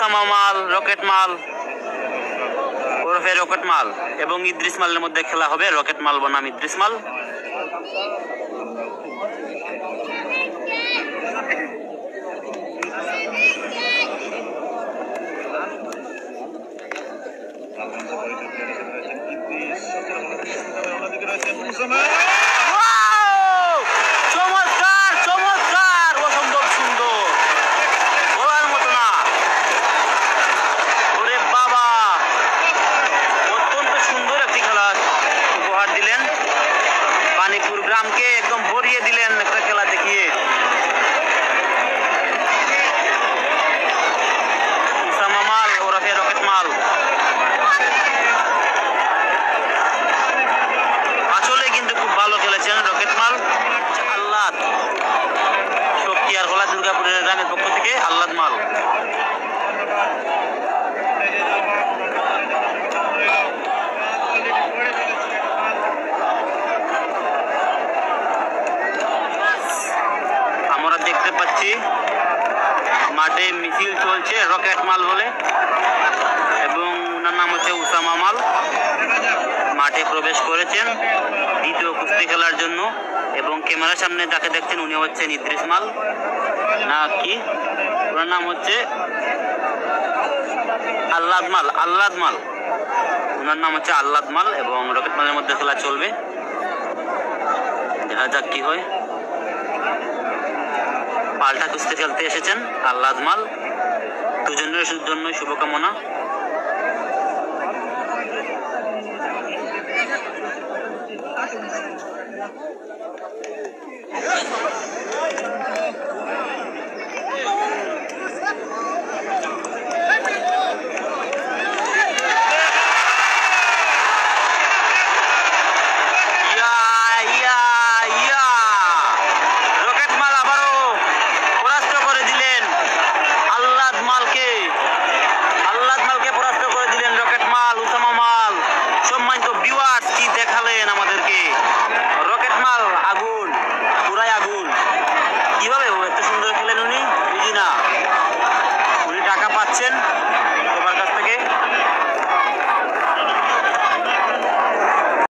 Osama মাল, rocket মাল ওরফে রকেট মাল এবং ইদ্রিস মালের মধ্যে খেলা হবে। রকেট মাল বনাম ইদ্রিস মাল। চমৎকার চমৎকার, অসম্ভব সুন্দর, বলার মতো না। ওরে বাবা, অত্যন্ত সুন্দর একটি খেলা উপহার দিলেন, পানিপুর গ্রামকে একদম ভরিয়ে দিলেন একটা খেলা দেখিয়ে। উসামা মাল ওরফে রকেট মাল আসলে কিন্তু খুব ভালো খেলেছেন রকেট মাল। আল্লাদ শক্তিয়ার খোলা দুর্গাপুরের গ্রামের পক্ষ থেকে আল্লাদ মাল। আমরা দেখতে পাচ্ছি মাঠে মিছিল চলছে রকেট মাল বলে এবং ওনার নাম হচ্ছে উসামা মাল। মাঠে প্রবেশ করেছেন দ্বিতীয় কুস্তি খেলার জন্য এবং ক্যামেরার সামনে যাকে দেখছেন উনি হচ্ছেন ইদ্রিস মাল না কি, ওনার নাম হচ্ছে আল্লাদ মাল। আল্লাদ মাল, ওনার নাম হচ্ছে আল্লাদ মাল এবং রকেট মালের মধ্যে খেলা চলবে। দেখা যাক কি হয়। পাল্টা কুস্তি খেলতে এসেছেন আল্লাদ মাল, দুজনের জন্য শুভকামনা।